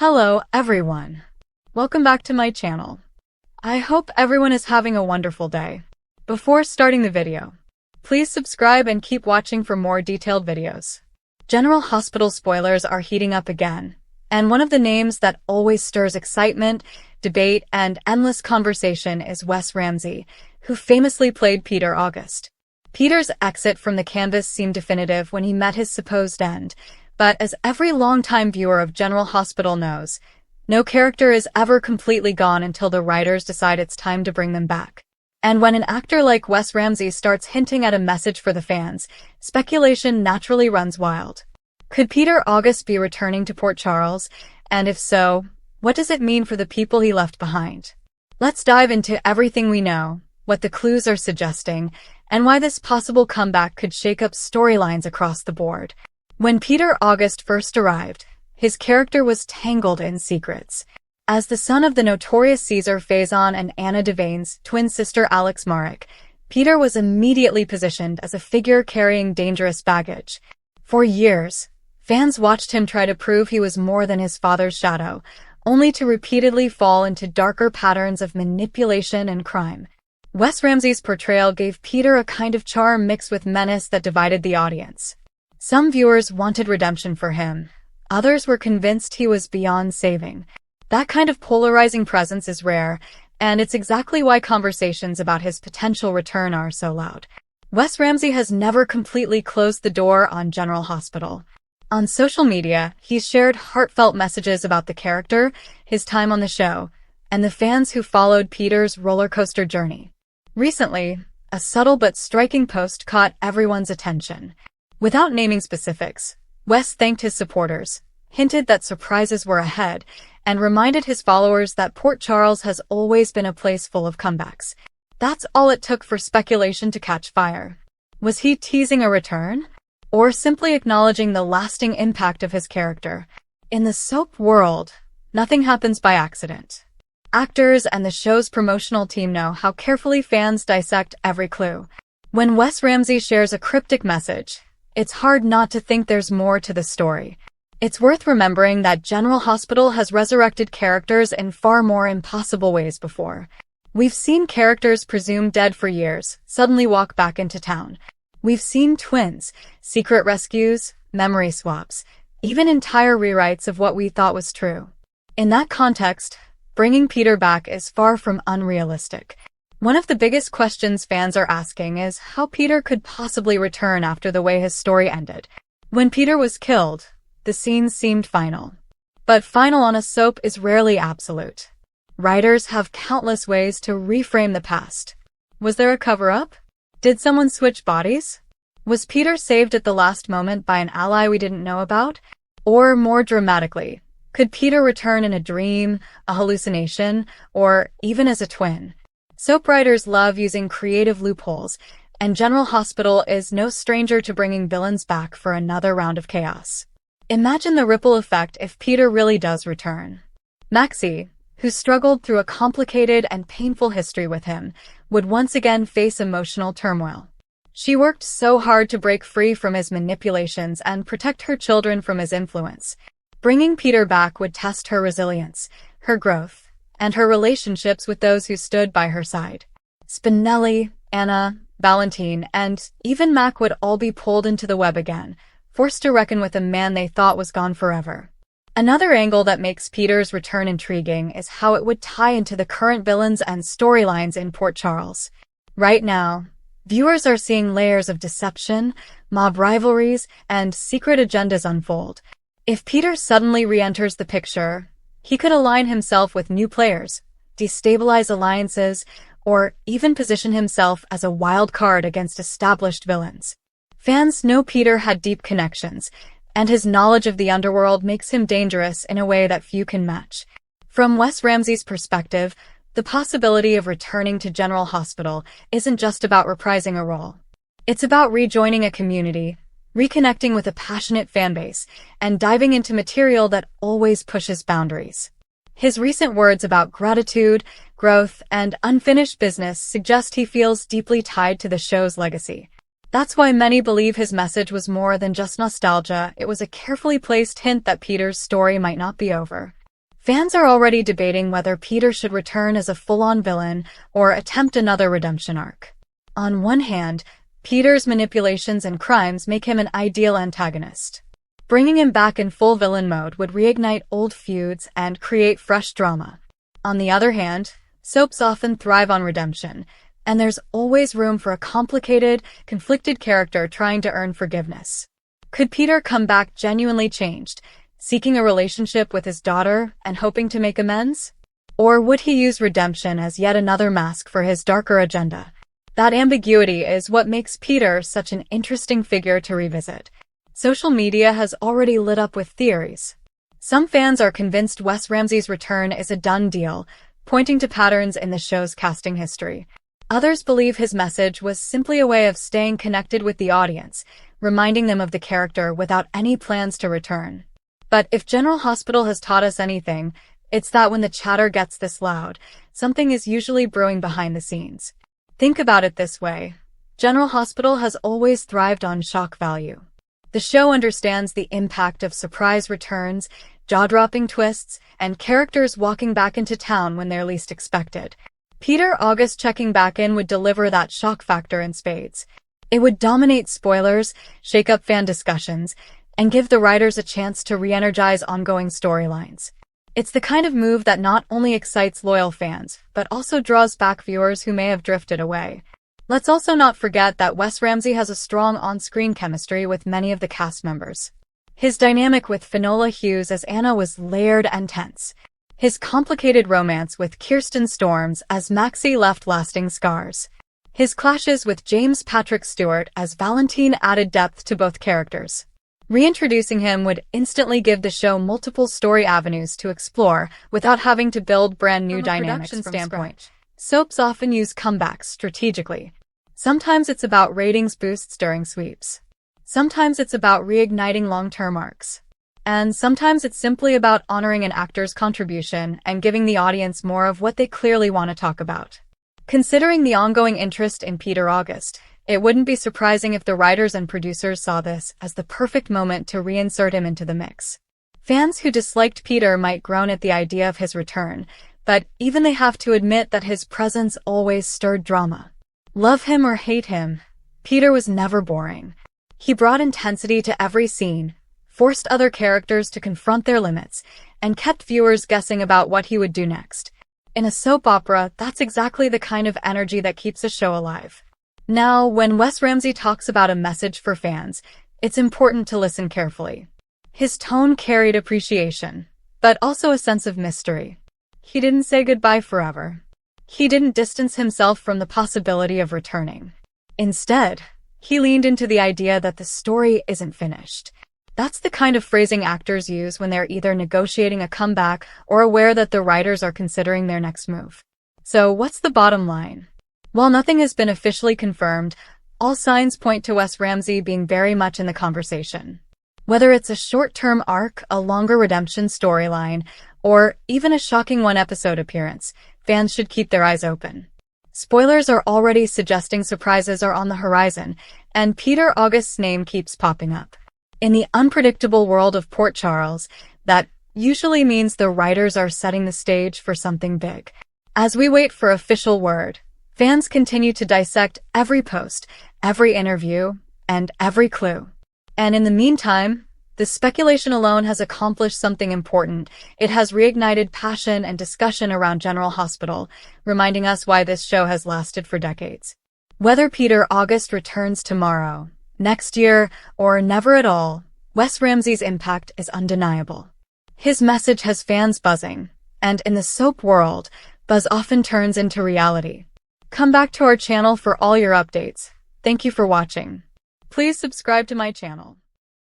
Hello, everyone. Welcome back to my channel. I hope everyone is having a wonderful day. Before starting the video, please subscribe and keep watching for more detailed videos. General Hospital spoilers are heating up again, and one of the names that always stirs excitement, debate, and endless conversation is Wes Ramsey, who famously played Peter August. Peter's exit from the canvas seemed definitive when he met his supposed end, but as every longtime viewer of General Hospital knows, no character is ever completely gone until the writers decide it's time to bring them back. And when an actor like Wes Ramsey starts hinting at a message for the fans, speculation naturally runs wild. Could Peter August be returning to Port Charles? And if so, what does it mean for the people he left behind? Let's dive into everything we know, what the clues are suggesting, and why this possible comeback could shake up storylines across the board. When Peter August first arrived, his character was tangled in secrets. As the son of the notorious Caesar Faison and Anna Devane's twin sister Alex Marek, Peter was immediately positioned as a figure carrying dangerous baggage. For years, fans watched him try to prove he was more than his father's shadow, only to repeatedly fall into darker patterns of manipulation and crime. Wes Ramsey's portrayal gave Peter a kind of charm mixed with menace that divided the audience. Some viewers wanted redemption for him. Others were convinced he was beyond saving. That kind of polarizing presence is rare, and it's exactly why conversations about his potential return are so loud. Wes Ramsey has never completely closed the door on General Hospital. On social media, he's shared heartfelt messages about the character, his time on the show, and the fans who followed Peter's roller coaster journey. Recently, a subtle but striking post caught everyone's attention. Without naming specifics, Wes thanked his supporters, hinted that surprises were ahead, and reminded his followers that Port Charles has always been a place full of comebacks. That's all it took for speculation to catch fire. Was he teasing a return? Or simply acknowledging the lasting impact of his character? In the soap world, nothing happens by accident. Actors and the show's promotional team know how carefully fans dissect every clue. When Wes Ramsey shares a cryptic message, it's hard not to think there's more to the story. It's worth remembering that General Hospital has resurrected characters in far more impossible ways before. We've seen characters presumed dead for years suddenly walk back into town. We've seen twins, secret rescues, memory swaps, even entire rewrites of what we thought was true. In that context, bringing Peter back is far from unrealistic. One of the biggest questions fans are asking is how Peter could possibly return after the way his story ended. When Peter was killed, the scenes seemed final. But final on a soap is rarely absolute. Writers have countless ways to reframe the past. Was there a cover-up? Did someone switch bodies? Was Peter saved at the last moment by an ally we didn't know about? Or more dramatically, could Peter return in a dream, a hallucination, or even as a twin? Soap writers love using creative loopholes, and General Hospital is no stranger to bringing villains back for another round of chaos. Imagine the ripple effect if Peter really does return. Maxie, who struggled through a complicated and painful history with him, would once again face emotional turmoil. She worked so hard to break free from his manipulations and protect her children from his influence. Bringing Peter back would test her resilience, her growth, and her relationships with those who stood by her side. Spinelli, Anna, Valentine, and even Mac would all be pulled into the web again, forced to reckon with a man they thought was gone forever. Another angle that makes Peter's return intriguing is how it would tie into the current villains and storylines in Port Charles. Right now, viewers are seeing layers of deception, mob rivalries, and secret agendas unfold. If Peter suddenly re-enters the picture, he could align himself with new players, destabilize alliances, or even position himself as a wild card against established villains. Fans know Peter had deep connections, and his knowledge of the underworld makes him dangerous in a way that few can match. From Wes Ramsey's perspective, the possibility of returning to General Hospital isn't just about reprising a role. It's about rejoining a community, reconnecting with a passionate fanbase, and diving into material that always pushes boundaries. His recent words about gratitude, growth, and unfinished business suggest he feels deeply tied to the show's legacy. That's why many believe his message was more than just nostalgia. It was a carefully placed hint that Peter's story might not be over. Fans are already debating whether Peter should return as a full-on villain or attempt another redemption arc. On one hand, Peter's manipulations and crimes make him an ideal antagonist. Bringing him back in full villain mode would reignite old feuds and create fresh drama. On the other hand, soaps often thrive on redemption, and there's always room for a complicated, conflicted character trying to earn forgiveness. Could Peter come back genuinely changed, seeking a relationship with his daughter and hoping to make amends? Or would he use redemption as yet another mask for his darker agenda? That ambiguity is what makes Peter such an interesting figure to revisit. Social media has already lit up with theories. Some fans are convinced Wes Ramsey's return is a done deal, pointing to patterns in the show's casting history. Others believe his message was simply a way of staying connected with the audience, reminding them of the character without any plans to return. But if General Hospital has taught us anything, it's that when the chatter gets this loud, something is usually brewing behind the scenes. Think about it this way. General Hospital has always thrived on shock value. The show understands the impact of surprise returns, jaw-dropping twists, and characters walking back into town when they're least expected. Peter August checking back in would deliver that shock factor in spades. It would dominate spoilers, shake up fan discussions, and give the writers a chance to re-energize ongoing storylines. It's the kind of move that not only excites loyal fans, but also draws back viewers who may have drifted away. Let's also not forget that Wes Ramsey has a strong on-screen chemistry with many of the cast members. His dynamic with Finola Hughes as Anna was layered and tense. His complicated romance with Kirsten Storms as Maxie left lasting scars. His clashes with James Patrick Stewart as Valentine added depth to both characters. Reintroducing him would instantly give the show multiple story avenues to explore without having to build brand new dynamics from scratch. Soaps often use comebacks strategically. Sometimes it's about ratings boosts during sweeps. Sometimes it's about reigniting long-term arcs. And sometimes it's simply about honoring an actor's contribution and giving the audience more of what they clearly want to talk about. Considering the ongoing interest in Peter August, it wouldn't be surprising if the writers and producers saw this as the perfect moment to reinsert him into the mix. Fans who disliked Peter might groan at the idea of his return, but even they have to admit that his presence always stirred drama. Love him or hate him, Peter was never boring. He brought intensity to every scene, forced other characters to confront their limits, and kept viewers guessing about what he would do next. In a soap opera, that's exactly the kind of energy that keeps a show alive. Now, when Wes Ramsey talks about a message for fans, it's important to listen carefully. His tone carried appreciation, but also a sense of mystery. He didn't say goodbye forever. He didn't distance himself from the possibility of returning. Instead, he leaned into the idea that the story isn't finished. That's the kind of phrasing actors use when they're either negotiating a comeback or aware that the writers are considering their next move. So what's the bottom line? While nothing has been officially confirmed, all signs point to Wes Ramsey being very much in the conversation. Whether it's a short-term arc, a longer redemption storyline, or even a shocking one-episode appearance, fans should keep their eyes open. Spoilers are already suggesting surprises are on the horizon, and Peter August's name keeps popping up. In the unpredictable world of Port Charles, that usually means the writers are setting the stage for something big. As we wait for official word, fans continue to dissect every post, every interview, and every clue. And in the meantime, the speculation alone has accomplished something important. It has reignited passion and discussion around General Hospital, reminding us why this show has lasted for decades. Whether Peter August returns tomorrow, next year, or never at all, Wes Ramsey's impact is undeniable. His message has fans buzzing, and in the soap world, buzz often turns into reality. Come back to our channel for all your updates. Thank you for watching. Please subscribe to my channel.